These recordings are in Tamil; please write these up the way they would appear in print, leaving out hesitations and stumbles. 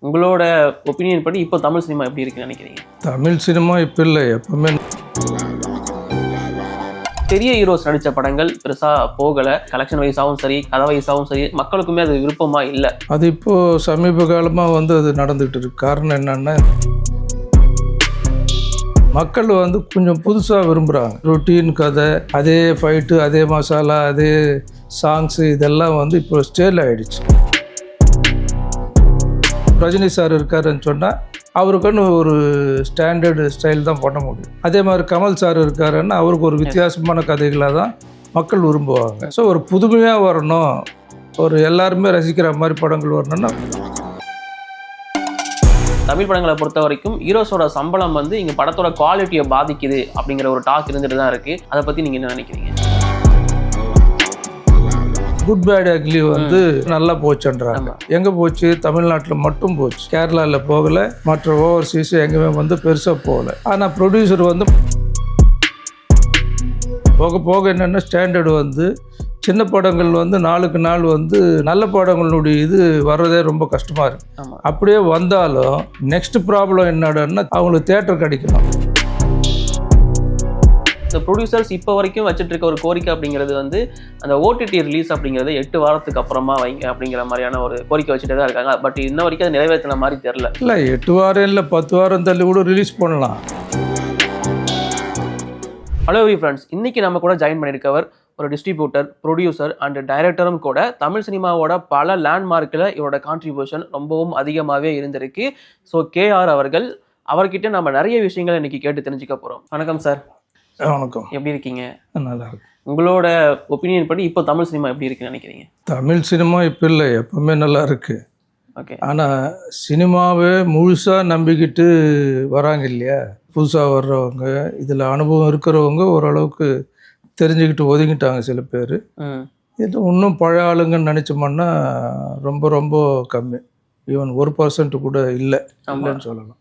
உங்களோட ஒப்பீனியன் படி இப்போ தமிழ் சினிமா எப்படி இருக்குன்னு நினைக்கிறீங்க? தமிழ் சினிமா இப்போ இல்லை, எப்பவுமே பெரிய ஹீரோஸ் நடித்த படங்கள் பெருசாக போகலை. கலெக்ஷன் வைஸாகவும் சரி, கதை வைஸாகவும் சரி, மக்களுக்குமே அது விருப்பமாக இல்லை. அது இப்போது சமீப காலமாக அது நடந்துகிட்டு இருக்கு. காரணம் என்னென்னா, மக்கள் கொஞ்சம் புதுசாக விரும்புகிறாங்க. ரொட்டீன் கதை, அதே ஃபைட்டு, அதே மசாலா, அதே சாங்ஸு, இதெல்லாம் இப்போ ஸ்டேல் ஆகிடுச்சு. ரஜினி சார் இருக்காருன்னு சொன்னால் அவருக்குன்னு ஒரு ஸ்டாண்டர்டு ஸ்டைல் தான் பண்ண முடியும். அதே மாதிரி கமல் சார் இருக்காருன்னா அவருக்கு ஒரு வித்தியாசமான கதைகளாக தான் மக்கள் விரும்புவாங்க. ஸோ ஒரு புதுமையாக வரணும், ஒரு எல்லாருமே ரசிக்கிற மாதிரி படங்கள் வரணும்னா. தமிழ் படங்களை பொறுத்த வரைக்கும் ஹீரோஸோட சம்பளம் இங்கே படத்தோட குவாலிட்டியை பாதிக்குது அப்படிங்கிற ஒரு டாக் இருந்துட்டு தான் இருக்குது. அதை பற்றி நீங்கள் என்ன நினைக்கிறீங்க? குட் பேட் அக்லி நல்லா போச்சுன்றாங்க. எங்கே போச்சு? தமிழ்நாட்டில் மட்டும் போச்சு. கேரளாவில் போகலை, மற்ற ஓவர்சீஸ் எங்கேயுமே பெருசாக போகலை. ஆனால் ப்ரொடியூசர் போக போக என்னென்ன ஸ்டாண்டர்டு சின்ன படங்கள் நாளுக்கு நாள் நல்ல படங்களுடைய இது வர்றதே ரொம்ப கஷ்டமாக இருக்குது. அப்படியே வந்தாலும் நெக்ஸ்ட் ப்ராப்ளம் என்னடான்னா அவங்களுக்கு தேட்டர் கிடைக்கணும். இந்த ப்ரொடியூசர்ஸ் இப்போ வரைக்கும் வச்சுட்டு இருக்க ஒரு கோரிக்கை அப்படிங்கிறது அந்த ஓடிடி ரிலீஸ் அப்படிங்கிறது 8 வாரத்துக்கு அப்புறமா வைங்க அப்படிங்கிற மாதிரியான ஒரு கோரிக்கை வச்சுட்டு தான் இருக்காங்க. பட் இன்ன வரைக்கும் அது நிறைவேற்றின மாதிரி தெரில. இல்லை 8 வாரம் இல்லை 10 வாரம் தள்ளி கூட ரிலீஸ் பண்ணலாம். ஹலோ ஃப்ரெண்ட்ஸ், இன்றைக்கி நம்ம கூட ஜாயின் பண்ணியிருக்கவர் ஒரு டிஸ்ட்ரிபியூட்டர், ப்ரொடியூசர் அண்ட் டைரக்டரும் கூட. தமிழ் சினிமாவோட பல லேண்ட்மார்க்கில் இவரோட கான்ட்ரிபியூஷன் ரொம்பவும் அதிகமாகவே இருந்திருக்கு. ஸோ கேஆர் அவர்கிட்ட நம்ம நிறைய விஷயங்களை இன்றைக்கி கேட்டு தெரிஞ்சுக்க போகிறோம். வணக்கம் சார். வணக்கம். எப்படி இருக்கீங்க? நல்லா இருக்கு. உங்களோட ஒப்பீனியன் படி இப்போ தமிழ் சினிமா எப்படி இருக்குன்னு நினைக்கிறீங்க? தமிழ் சினிமா இப்போ இல்லை, எப்பவுமே நல்லா இருக்குது. ஓகே. ஆனால் சினிமாவே முழுசாக நம்பிக்கிட்டு வராங்க இல்லையா, புதுசாக வர்றவங்க, இதில் அனுபவம் இருக்கிறவங்க ஓரளவுக்கு தெரிஞ்சுக்கிட்டு ஒதுங்கிட்டாங்க சில பேர். இது இன்னும் பழைய ஆளுங்கன்னு நினச்சோம்னா ரொம்ப ரொம்ப கம்மி. ஈவன் 1% கூட இல்லைன்னு சொல்லலாம்.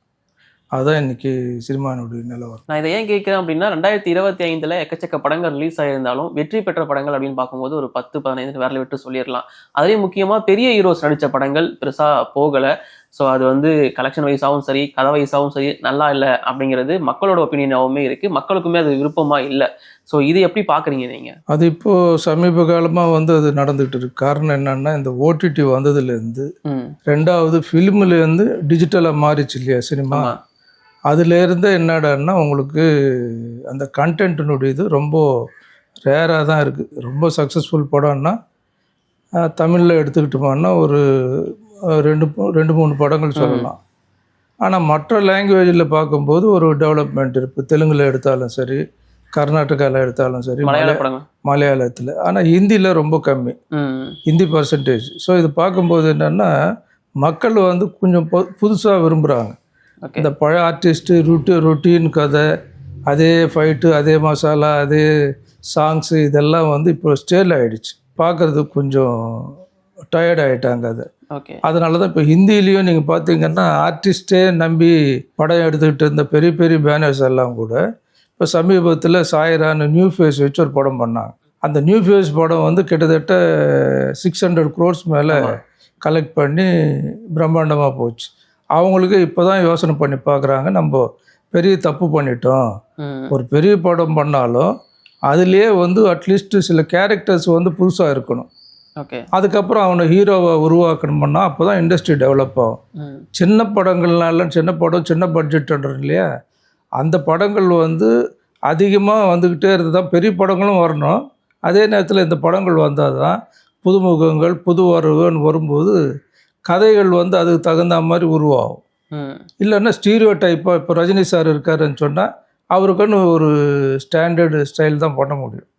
அதுதான் இன்னைக்கு சினிமானுடைய நிலவரம். நான் இதை ஏன் கேட்குறேன் அப்படின்னா, 2025 எக்கச்சக்க படங்கள் ரிலீஸ் ஆகியிருந்தாலும் வெற்றி பெற்ற படங்கள் அப்படின்னு பார்க்கும்போது ஒரு 10-15 வேலை விட்டு சொல்லிடலாம். அதுலேயும் முக்கியமாக பெரிய ஹீரோஸ் நடித்த படங்கள் பெருசாக போகலை. ஸோ அது கலெக்ஷன் வைஸாகவும் சரி, கதை வைஸாகவும் சரி நல்லா இல்லை அப்படிங்கிறது மக்களோட ஒப்பீனியனாகவுமே இருக்குது. மக்களுக்குமே அது விருப்பமாக இல்லை. ஸோ இது எப்படி பார்க்குறீங்க நீங்கள்? அது இப்போது சமீப காலமாக அது நடந்துகிட்டு இருக்கு. காரணம் என்னென்னா, இந்த ஓடிடி வந்ததுலேருந்து, ரெண்டாவது ஃபிலிம்லேருந்து டிஜிட்டலாக மாறிச்சு இல்லையா சினிமா. அதுலேருந்து என்னடான்னா உங்களுக்கு அந்த கண்டென்ட்டினுடைய இது ரொம்ப ரேராக தான் இருக்குது. ரொம்ப சக்ஸஸ்ஃபுல் படம்னா தமிழில் எடுத்துக்கிட்டோம்னா ஒரு 2-3 படங்கள் சொல்லலாம். ஆனால் மற்ற லாங்குவேஜில் பார்க்கும்போது ஒரு டெவலப்மெண்ட் இருக்குது. தெலுங்கில் எடுத்தாலும் சரி, கர்நாடகாவில் எடுத்தாலும் சரி, மலையாளத்தில். ஆனால் ஹிந்தியில் ரொம்ப கம்மி, ஹிந்தி பர்சன்டேஜ். ஸோ இது பார்க்கும்போது என்னென்னா மக்கள் கொஞ்சம் புதுசாக விரும்புகிறாங்க. இந்த பழைய ஆர்டிஸ்ட்டு ரொட்டீன் கதை, அதே ஃபைட்டு, அதே மசாலா, அதே சாங்ஸு, இதெல்லாம் இப்போ ஸ்டேல் ஆகிடுச்சு. பார்க்குறதுக்கு கொஞ்சம் டயர்ட் ஆகிட்டாங்க. அதனால தான் இப்போ ஹிந்திலையும் நீங்கள் பார்த்தீங்கன்னா ஆர்டிஸ்டே நம்பி படம் எடுத்துக்கிட்டு இருந்த பெரிய பெரிய பேனர்ஸ் எல்லாம் கூட இப்போ சமீபத்தில் சாயரான்னு நியூ ஃபேஸ் வச்சு ஒரு படம் பண்ணாங்க. அந்த நியூ ஃபேஸ் படம் கிட்டத்தட்ட 600 crores மேலே கலெக்ட் பண்ணி பிரம்மாண்டமாக போச்சு. அவங்களுக்கு இப்போ தான் யோசனை பண்ணி பார்க்குறாங்க, நம்ம பெரிய தப்பு பண்ணிட்டோம். ஒரு பெரிய படம் பண்ணாலும் அதுலேயே அட்லீஸ்ட் சில கேரக்டர்ஸ் புதுசாக இருக்கணும். ஓகே. அதுக்கப்புறம் அவனை ஹீரோவை உருவாக்கணும்னா அப்போ தான் இண்டஸ்ட்ரி டெவலப் ஆகும். சின்ன படங்கள்னால, சின்ன படம் சின்ன பட்ஜெட்ன்ற இல்லையா, அந்த படங்கள் அதிகமாக வந்துக்கிட்டே இருந்து தான் பெரிய படங்களும் வரணும். அதே நேரத்தில் இந்த படங்கள் வந்தால் தான் புதுமுகங்கள், புது வரவுன்னு வரும்போது கதைகள் அதுக்கு தகுந்த மாதிரி உருவாகும். இல்லைன்னா ஸ்டீரியோ டைப்பாக இப்போ ரஜினி சார் இருக்காருன்னு சொன்னால் அவருக்குன்னு ஒரு ஸ்டாண்டர்டு ஸ்டைல் தான் பண்ண முடியும்.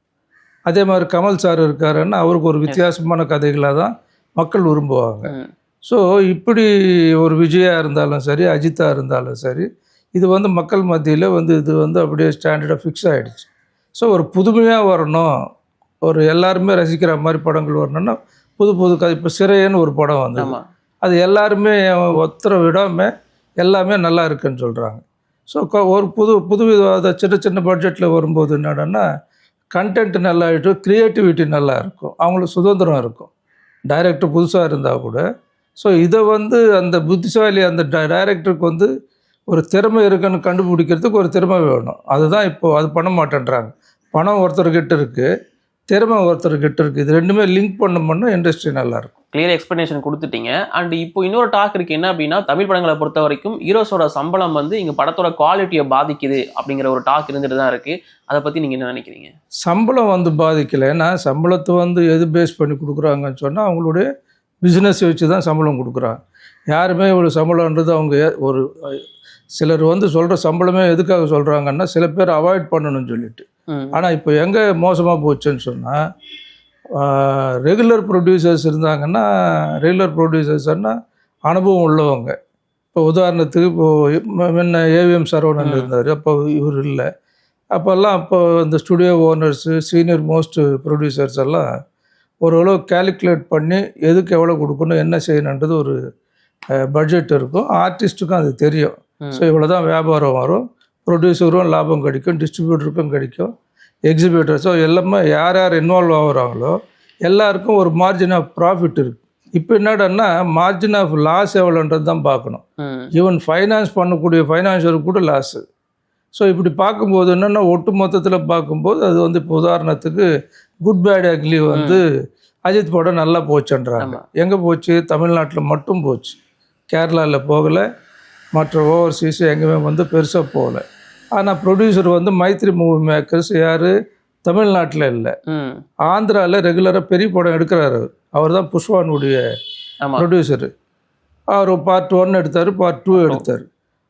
அதே மாதிரி கமல் சார் இருக்காருன்னா அவருக்கு ஒரு வித்தியாசமான கதைகளாக தான் மக்கள் விரும்புவாங்க. ஸோ இப்படி ஒரு விஜயா இருந்தாலும் சரி, அஜித்தாக இருந்தாலும் சரி, இது மக்கள் மத்தியில் இது அப்படியே ஸ்டாண்டர்டாக ஃபிக்ஸ் ஆகிடுச்சு. ஸோ ஒரு புதுமையாக வரணும், ஒரு எல்லாருமே ரசிக்கிற மாதிரி படங்கள் வரணும்னா புது கதை. இப்போ சிறையன்னு ஒரு படம் அது எல்லாருமே ஒத்தரை விடாமல் எல்லாமே நல்லா இருக்குன்னு சொல்கிறாங்க. ஸோ ஒரு புது வித சின்ன பட்ஜெட்டில் வரும்போது என்னடன்னா கண்டென்ட் நல்லா இருக்கும், க்ரியேட்டிவிட்டி நல்லா இருக்கும், அவங்களுக்கு சுதந்திரம் இருக்கும். டைரக்டர் புதுசாக இருந்தால் கூட ஸோ இதை வந்து அந்த புத்திசாலி அந்த டைரக்டருக்கு வந்து ஒரு திறமை இருக்குன்னு கண்டுபிடிக்கிறதுக்கு ஒரு திறமை வேணும். அதுதான் இப்போது அது பண்ண மாட்டேன்றாங்க. பணம் ஒருத்தர்கிட்ட இருக்குது, திறமை ஒருத்தர்கிட்ட இருக்குது. இது ரெண்டுமே லிங்க் பண்ணோம்னா இண்டஸ்ட்ரி நல்லாயிருக்கும். கிளியர் எக்ஸ்பிளனேஷன் கொடுத்துட்டீங்க. அண்ட் இப்போ இன்னொரு டாக் இருக்குது என்ன அப்படின்னா, தமிழ் படங்களை பொறுத்த வரைக்கும் ஹீரோஸோட சம்பளம் வந்து இங்கே படத்தோட குவாலிட்டியை பாதிக்குது அப்படிங்கிற ஒரு டாக் இருந்துட்டு தான் இருக்குது. அதை பற்றி நீங்கள் என்ன நினைக்கிறீங்க? சம்பளம் வந்து பாதிக்கலை. ஏன்னா சம்பளத்தை வந்து எது பேஸ் பண்ணி கொடுக்குறாங்கன்னு சொன்னால் அவங்களுடைய பிஸ்னஸ் வச்சு தான் சம்பளம் கொடுக்குறாங்க. யாருமே ஒரு சம்பளம்ன்றது அவங்க ஒரு சிலர் வந்து சொல்கிற சம்பளமே எதுக்காக சொல்கிறாங்கன்னா சில பேர் அவாய்ட் பண்ணணும்னு சொல்லிட்டு. ஆனால் இப்போ எங்கே மோசமாக போச்சுன்னு சொன்னால் ரெகுலர் ப்ரொடியூசர்ஸ் இருந்தாங்கன்னா, ரெகுலர் ப்ரொடியூசர்ஸ்னால் அனுபவம் உள்ளவங்க. இப்போ உதாரணத்துக்கு இப்போது முன்ன ஏவிஎம் சரவணன் இருந்தார், அப்போ இவர் இல்லை. அப்போ இந்த studio owners senior most producers எல்லாம் ஓரளவு கேல்குலேட் பண்ணி எதுக்கு எவ்வளோ கொடுக்கணும் என்ன செய்யணுன்றது ஒரு பட்ஜெட் இருக்கும். ஆர்டிஸ்ட்டுக்கும் அது தெரியும். ஸோ இவ்வளோ தான் வியாபாரம் வரும், ப்ரொடியூசரும் லாபம் கிடைக்கும், டிஸ்ட்ரிபியூட்டருக்கும் கிடைக்கும், எக்ஸிபியூட்டர்ஸோ எல்லாமே யார் யார் இன்வால்வ் ஆகுறாங்களோ எல்லாருக்கும் ஒரு மார்ஜின் ஆஃப் ப்ராஃபிட் இருக்குது. இப்போ என்னடான்னா மார்ஜின் ஆஃப் லாஸ் எவ்வளோன்றது தான் பார்க்கணும். ஈவன் ஃபைனான்ஸ் பண்ணக்கூடிய ஃபைனான்ஷியருக்கு கூட லாஸு. ஸோ இப்படி பார்க்கும்போது என்னென்னா ஒட்டு மொத்தத்தில் பார்க்கும்போது அது வந்து இப்போ உதாரணத்துக்கு குட் பேட் அக்லி வந்து அஜித் படம் நல்லா போச்சுன்றாங்க. எங்கே போச்சு? தமிழ்நாட்டில் மட்டும் போச்சு, கேரளாவில் போகலை, மற்ற ஓவர்சீஸ் எங்கேயுமே வந்து பெருசாக போகலை. ஆனால் ப்ரொடியூசர் வந்து மைத்ரி மூவி மேக்கர்ஸ் யார்? தமிழ்நாட்டில் இல்லை, ஆந்திராவில் ரெகுலராக பெரிய படம் எடுக்கிறாரு. அவர் தான் புஷ்வானுடைய ப்ரொடியூசரு. அவர் பார்ட் 1 எடுத்தார், பார்ட் 2 எடுத்தார்.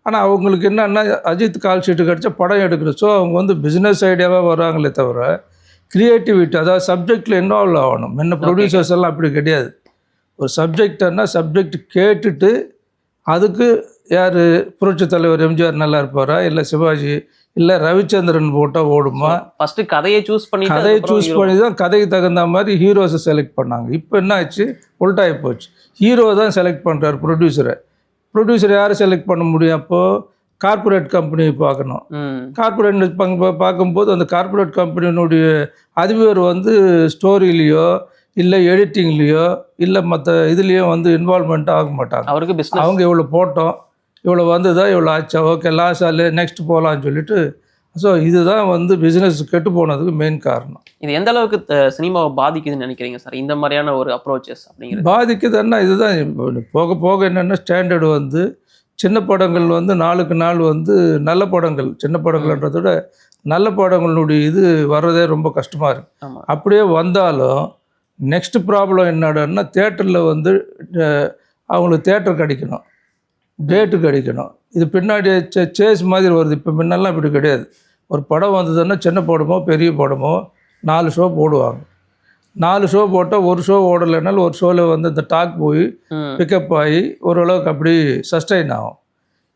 ஆனால் அவங்களுக்கு என்னன்னா அஜித் கால் ஷீட்டு கிடச்சா படம் எடுக்கணும். ஸோ அவங்க வந்து பிஸ்னஸ் ஐடியாவாக வராங்களே தவிர க்ரியேட்டிவிட்டி, அதாவது சப்ஜெக்டில் இன்வால்வ் ஆகணும். முன்ன ப்ரொடியூசர்ஸ் எல்லாம் அப்படி கிடையாது. ஒரு சப்ஜெக்ட்னா சப்ஜெக்ட் கேட்டுட்டு அதுக்கு யார் புரட்சி தலைவர் எம்ஜிஆர் நல்லா இருப்பாரா, இல்லை சிவாஜி, இல்லை ரவிச்சந்திரன் போட்டால் ஓடுமா? ஃபஸ்ட்டு கதையை சூஸ் பண்ணி தான் கதைக்கு தகுந்த மாதிரி ஹீரோஸை செலக்ட் பண்ணாங்க. இப்போ என்ன ஆச்சு? உல்டாகி போச்சு. ஹீரோ தான் செலக்ட் பண்ணுறாரு ப்ரொடியூசரை. ப்ரொடியூசர் யாரை செலக்ட் பண்ண முடியும்? அப்போது கார்பரேட் கம்பெனி பார்க்கணும். கார்பரேட் பார்க்கும்போது அந்த கார்பரேட் கம்பெனியினுடைய அதிபர் வந்து ஸ்டோரியிலையோ இல்லை எடிட்டிங்லேயோ இல்லை மற்ற இதுலேயோ வந்து இன்வால்மெண்ட் ஆக மாட்டாங்க. அவருக்கு பிஸ்னஸ், அவங்க இவ்வளோ போட்டோம், இவ்வளோ வந்ததா, இவ்வளோ ஆச்சா, ஓகே லாஸ் ஆகல, நெக்ஸ்ட் போகலான்னு சொல்லிட்டு. ஸோ இதுதான் வந்து பிஸ்னஸ் கெட்டு போனதுக்கு மெயின் காரணம். இது எந்த அளவுக்கு சினிமாவை பாதிக்குதுன்னு நினைக்கிறீங்க சார், இந்த மாதிரியான ஒரு அப்ரோச்சஸ் அப்படிங்கிறது? பாதிக்குதுன்னா இதுதான் போக போக என்னென்னா ஸ்டாண்டர்டு வந்து சின்ன படங்கள் வந்து நாளுக்கு நாள் வந்து நல்ல படங்கள், சின்ன படங்கள்ன்றத விட நல்ல படங்களுடைய இது வர்றதே ரொம்ப கஷ்டமாக இருக்குது. அப்படியே வந்தாலும் நெக்ஸ்ட் ப்ராப்ளம் என்னடான்னா தேட்டரில் வந்து அவங்களுக்கு தேட்டர் கிடைக்கணும், டேட்டு கிடைக்கணும். இது பின்னாடி சேஸ் மாதிரி வருது. இப்போ முன்னெல்லாம் இப்படி கிடையாது. ஒரு படம் வந்ததுன்னா சின்ன படமோ பெரிய படமோ 4 ஷோ போடுவாங்க. 4 ஷோ போட்டால் ஒரு ஷோ ஓடலைனாலும் ஒரு ஷோவில் வந்து இந்த டாக் போய் பிக்கப் ஆகி ஓரளவுக்கு அப்படி சஸ்டைன் ஆகும்.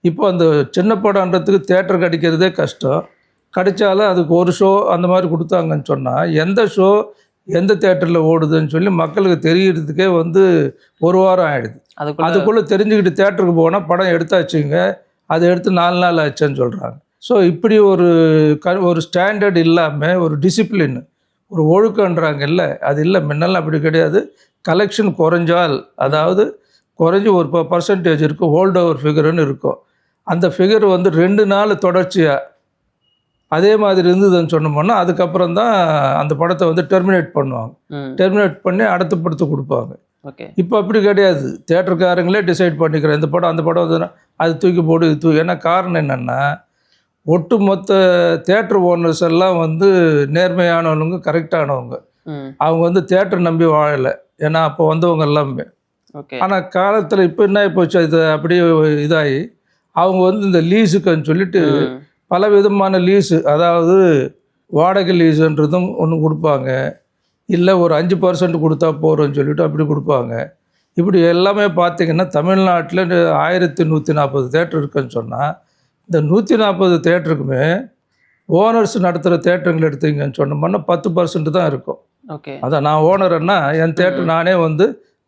இப்போ அந்த சின்ன படம்ன்றதுக்கு தேட்டர் கிடைக்கிறதே கஷ்டம். கிடைச்சாலும் அதுக்கு ஒரு ஷோ அந்த மாதிரி கொடுத்தாங்கன்னு சொன்னால் எந்த ஷோ எந்த தேட்டரில் ஓடுதுன்னு சொல்லி மக்களுக்கு தெரியறதுக்கே வந்து ஒரு வாரம் ஆகிடுது. அதுக்குள்ளே தெரிஞ்சுக்கிட்டு தேட்டருக்கு போனால் படம் எடுத்தாச்சுங்க, அதை எடுத்து 4 நாள் ஆச்சுன்னு சொல்கிறாங்க. ஸோ இப்படி ஒரு ஸ்டாண்டர்ட் இல்லாமல் ஒரு டிசிப்ளின், ஒரு ஒழுக்கன்றாங்கல்ல, அது இல்லை. முன்னெல்லாம் அப்படி கிடையாது. கலெக்ஷன் குறைஞ்சால், அதாவது குறைஞ்சி ஒரு பர்சன்டேஜ் இருக்கும், ஹோல்ட் ஓவர் ஃபிகர்னு இருக்கும். அந்த ஃபிகர் வந்து 2 நாள் தொடர்ச்சியாக அதே மாதிரி இருந்ததுன்னு சொன்னோம்னா அதுக்கப்புறம் தான் அந்த படத்தை வந்து டெர்மினேட் பண்ணுவாங்க. டெர்மினேட் பண்ணி அடுத்த படத்தை கொடுப்பாங்க. இப்போ அப்படி கிடையாது. தேட்டருக்காரங்களே டிசைட் பண்ணிக்கிறேன், இந்த படம் அந்த படம் வந்து அது தூக்கி போடு, இது தூக்கி. ஏன்னா காரணம் என்னென்னா ஒட்டு மொத்த தேட்டர் ஓனர்ஸ் எல்லாம் வந்து நேர்மையானவங்க, கரெக்டானவங்க. அவங்க வந்து தேட்டர் நம்பி வாழலை. ஏன்னா அப்போ வந்தவங்க எல்லாமே. ஆனால் காலத்தில் இப்போ என்ன போச்சு, இது அப்படியே இதாகி அவங்க வந்து இந்த லீஸுக்குன்னு சொல்லிட்டு பல விதமான லீஸு, அதாவது வாடகை லீஸுன்றதும் ஒன்று கொடுப்பாங்க, இல்லை ஒரு 5% கொடுத்தா போகிறோன்னு சொல்லிட்டு அப்படி கொடுப்பாங்க. இப்படி எல்லாமே பார்த்திங்கன்னா தமிழ்நாட்டில் 1140 தேட்டர் இருக்குன்னு சொன்னால் இந்த 140 தேட்டருக்குமே ஓனர்ஸ் நடத்துகிற தேட்டருங்களை எடுத்தீங்கன்னு சொன்னோம்னா 10% தான் இருக்கும். அதான் நான் ஓனர்னா என் தேட்டர் நானே வந்து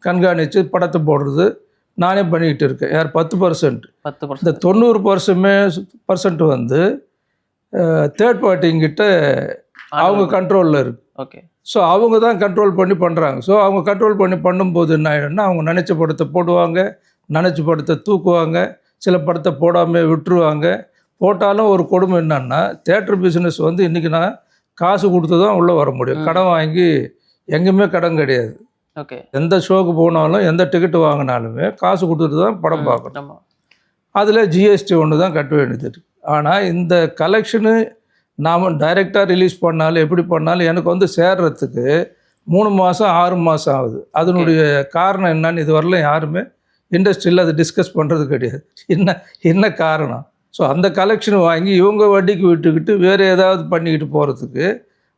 கண்காணித்து படத்தை போடுறது நானே பண்ணிக்கிட்டு இருக்கேன். யார் 10%. இந்த 90% வந்து தேர்ட் பார்ட்டிங்கிட்ட அவங்க கண்ட்ரோலில் இருக்கு. ஓகே. ஸோ அவங்க தான் கண்ட்ரோல் பண்ணி பண்ணுறாங்க. ஸோ அவங்க கண்ட்ரோல் பண்ணி பண்ணும்போது என்ன ஆகிடும்னா அவங்க நினச்ச படத்தை போடுவாங்க, நினச்ச படத்தை தூக்குவாங்க, சில படத்தை போடாமல் விட்டுருவாங்க. போட்டாலும் ஒரு கொடுமை என்னன்னா தியேட்டர் பிஸ்னஸ் வந்து இன்றைக்கி நான் காசு கொடுத்து தான் உள்ளே வர முடியும். கடன் வாங்கி எங்கேயுமே கடன் கிடையாது. ஓகே. எந்த ஷோக்கு போனாலும் எந்த டிக்கெட்டு வாங்கினாலுமே காசு கொடுத்துட்டு தான் படம் பார்க்கணும். அதில் ஜிஎஸ்டி ஒன்று தான் கட்ட வேண்டியது இருக்குது. ஆனால் இந்த கலெக்ஷனு நாம் டைரெக்டாக ரிலீஸ் பண்ணாலும் எப்படி பண்ணாலும் எனக்கு வந்து சேர்றதுக்கு 3 மாதம் 6 மாதம் ஆகுது. அதனுடைய காரணம் என்னன்னு இது வரலாம் யாருமே இண்டஸ்ட்ரியில் அதை டிஸ்கஸ் பண்ணுறது கிடையாது. என்ன காரணம்? ஸோ அந்த கலெக்ஷன் வாங்கி இவங்க வட்டிக்கு விட்டுக்கிட்டு வேறு ஏதாவது பண்ணிக்கிட்டு போகிறதுக்கு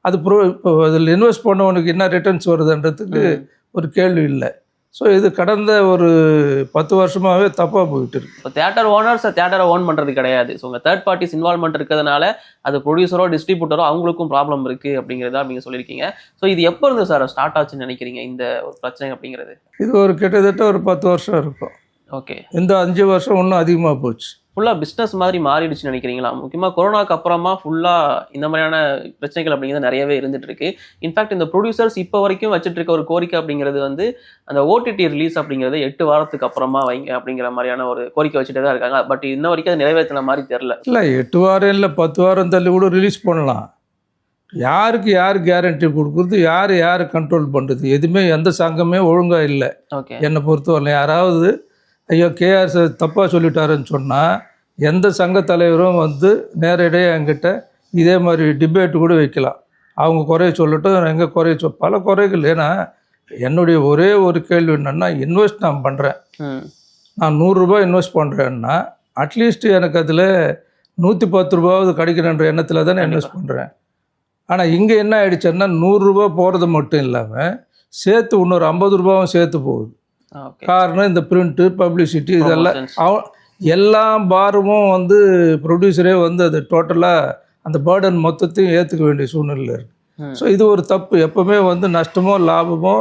அது இப்போ அதில் இன்வெஸ்ட் பண்ணவனுக்கு என்ன ரிட்டர்ன்ஸ் வருதுன்றதுக்கு ஒரு கேள்வி இல்லை. ஸோ இது கடந்த ஒரு 10 வருஷமாகவே தப்பாக போயிட்டு இருக்கு. இப்போ தியேட்டர் ஓனர்ஸ் தியேட்டரை ஓன் பண்ணுறது கிடையாது. ஸோ உங்கள் தேர்ட் பார்ட்டிஸ் இன்வால்மெண்ட் இருக்கிறதுனால அது ப்ரொடியூசரோ டிஸ்ட்ரிபியூட்டரோ அவங்களுக்கும் ப்ராப்ளம் இருக்குது அப்படிங்கிறதா நீங்கள் சொல்லியிருக்கீங்க. ஸோ இது எப்போ இருந்து சார் ஸ்டார்ட் ஆச்சுன்னு நினைக்கிறீங்க இந்த ஒரு பிரச்சனை அப்படிங்கிறது? இது ஒரு கிட்டத்தட்ட ஒரு 10 வருஷம் இருக்கும். ஓகே. இந்த 5 வருஷம் இன்னும் அதிகமாக போச்சு. ஃபுல்லாக பிஸ்னஸ் மாதிரி மாறிடுச்சுன்னு நினைக்கிறீங்களா? முக்கியமாக கொரோனாக்கு அப்புறமா ஃபுல்லாக இந்த மாதிரியான பிரச்சனைகள் அப்படிங்கிறது நிறையவே இருந்துட்டு இருக்கு. இன்ஃபேக்ட் இந்த ப்ரொடியூசர்ஸ் இப்போ வரைக்கும் வச்சுட்டு இருக்க ஒரு கோரிக்கை அப்படிங்கிறது வந்து அந்த ஓடிடி ரிலீஸ் அப்படிங்கிறது 8 வாரத்துக்கு அப்புறமா வைங்க அப்படிங்கிற மாதிரியான ஒரு கோரிக்கை வச்சுட்டு தான் இருக்காங்க. பட் இன்ன வரைக்கும் அது நிறைவேற்றின மாதிரி தெரில. இல்லை 8 வாரம் இல்லை 10 வாரம் தள்ளி கூட ரிலீஸ் பண்ணலாம். யாருக்கு யார் கேரண்டி கொடுக்குறது, யார் கண்ட்ரோல் பண்ணுறது? எதுவுமே எந்த சங்கமே ஒழுங்காக இல்லை. ஓகே. என்னை பொறுத்தவரை யாராவது ஐயோ கேஆர் சார் தப்பாக சொல்லிட்டாருன்னு சொன்னால் எந்த சங்க தலைவரும் வந்து நேரடியாக என்கிட்ட இதே மாதிரி டிபேட்டு கூட வைக்கலாம். அவங்க குறைய சொல்லட்டும், எங்கே குறைய பல குறைகள். ஏன்னா என்னுடைய ஒரே ஒரு கேள்வி என்னென்னா இன்வெஸ்ட் நான் பண்ணுறேன், நான் 100 ரூபாய் இன்வெஸ்ட் பண்ணுறேன்னா அட்லீஸ்ட் எனக்கு அதில் 110 ரூபாவது கிடைக்கணுன்ற எண்ணத்தில் தானே இன்வெஸ்ட் பண்ணுறேன். ஆனால் இங்கே என்ன ஆகிடுச்சுன்னா 100 ரூபா போகிறது மட்டும் இல்லாமல் சேர்த்து இன்னொரு 50 ரூபாவும் சேர்த்து போகுது. காரணம் இந்த பிரிண்ட்டு பப்ளிசிட்டி இதெல்லாம் எல்லா பாரமும் வந்து ப்ரொடியூசரே வந்து அது டோட்டலாக அந்த பேர்டன் மொத்தத்தையும் ஏற்றுக்க வேண்டிய சூழ்நிலை இருக்குது. ஸோ இது ஒரு தப்பு. எப்போவுமே வந்து நஷ்டமோ லாபமோ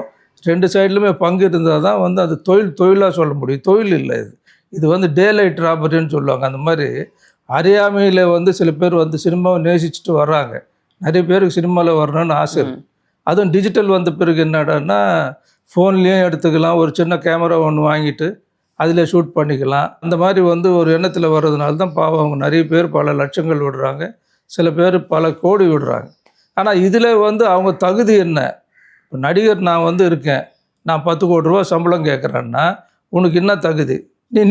2 சைட்லையுமே பங்கு இருந்தால் தான் வந்து அது தொழிலாக சொல்ல முடியும். தொழில் இல்லை இது வந்து டே லைட் ராபரின்னு சொல்லுவாங்க. அந்த மாதிரி அறியாமையில் வந்து சில பேர் வந்து சினிமாவை நேசிச்சுட்டு வர்றாங்க. நிறைய பேருக்கு சினிமாவில் வரணும்னு ஆசை இருக்குது. அதுவும் டிஜிட்டல் வந்த பிறகு என்னடான்னா ஃபோன்லேயும் எடுத்துக்கலாம், ஒரு சின்ன கேமரா ஒன்று வாங்கிட்டு அதில் ஷூட் பண்ணிக்கலாம். அந்த மாதிரி வந்து ஒரு எண்ணத்தில் வர்றதுனால தான் பாவம் அவங்க நிறைய பேர் பல லட்சங்கள் விடுறாங்க, சில பேர் பல கோடி விடுறாங்க. ஆனால் இதில் வந்து அவங்க தகுதி என்ன? இப்போ நடிகர் நான் வந்து இருக்கேன், நான் 10 கோடி ரூபா சம்பளம் கேட்குறேன்னா உனக்கு என்ன தகுதி?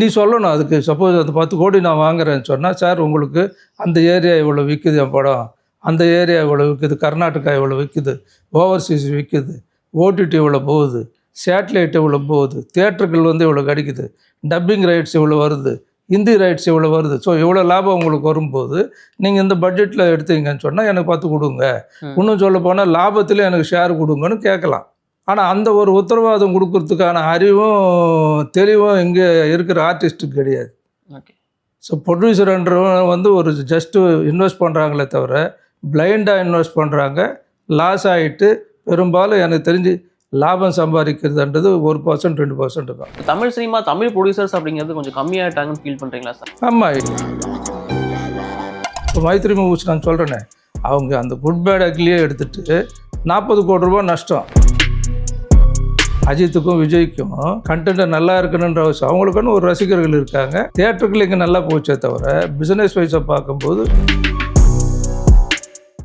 நீ சொல்லணும். அதுக்கு சப்போஸ் அந்த 10 கோடி நான் வாங்குறேன்னு சொன்னால், சார் உங்களுக்கு அந்த ஏரியா இவ்வளோ விற்குது, என் படம் அந்த ஏரியா இவ்வளோ விற்குது, கர்நாடகா இவ்வளோ விற்குது, ஓவர்சீஸ் விற்குது, ஓடிடி இவ்வளோ போகுது, சேட்டலைட் இவ்வளோ போகுது, தியேட்டர்கள் வந்து இவ்வளோ கிடைக்குது, டப்பிங் ரைட்ஸ் இவ்வளோ வருது, ஹிந்தி ரைட்ஸ் இவ்வளோ வருது. ஸோ இவ்வளோ லாபம் உங்களுக்கு வரும்போது நீங்கள் இந்த பட்ஜெட்டில் எடுத்தீங்கன்னு சொன்னால் எனக்கு 10 கொடுங்க, இன்னும் சொல்ல போனால் லாபத்தில் எனக்கு ஷேர் கொடுங்கன்னு கேட்கலாம். ஆனால் அந்த ஒரு உத்தரவாதம் கொடுக்கறதுக்கான அறிவும் தெளிவும் இங்கே இருக்கிற ஆர்டிஸ்ட்டுக்கு கிடையாது. ஸோ ப்ரொடியூசர்ன்றவங்க வந்து ஒரு ஜஸ்ட்டு இன்வெஸ்ட் பண்ணுறாங்களே தவிர பிளைண்டாக இன்வெஸ்ட் பண்ணுறாங்க. லாஸ் ஆகிட்டு பெரும்பாலும் எனக்கு தெரிஞ்சு லாபம் சம்பாதிக்கிறதுன்றது 1% 2% தான். தமிழ் சினிமா தமிழ் ப்ரொடியூசர்ஸ் அப்படிங்கிறது கொஞ்சம் கம்மியாகிட்டாங்கன்னு ஃபீல் பண்ணுறீங்களா சார்? ஆமாம். இப்போ மைத்ரி மூவிஸ் நான் சொல்கிறேனே, அவங்க அந்த குட் பேட் அக்லியே எடுத்துகிட்டு 40 கோடி ரூபா நஷ்டம். அஜித்துக்கும் விஜய்க்கும் கண்டென்ட் நல்லா இருக்கணுன்ற அவசியம். அவங்களுக்குன்னு ஒரு ரசிகர்கள் இருக்காங்க. தியேட்டர்கள் இங்கே நல்லா போச்சே தவிர பிஸ்னஸ் வைஸை பார்க்கும்போது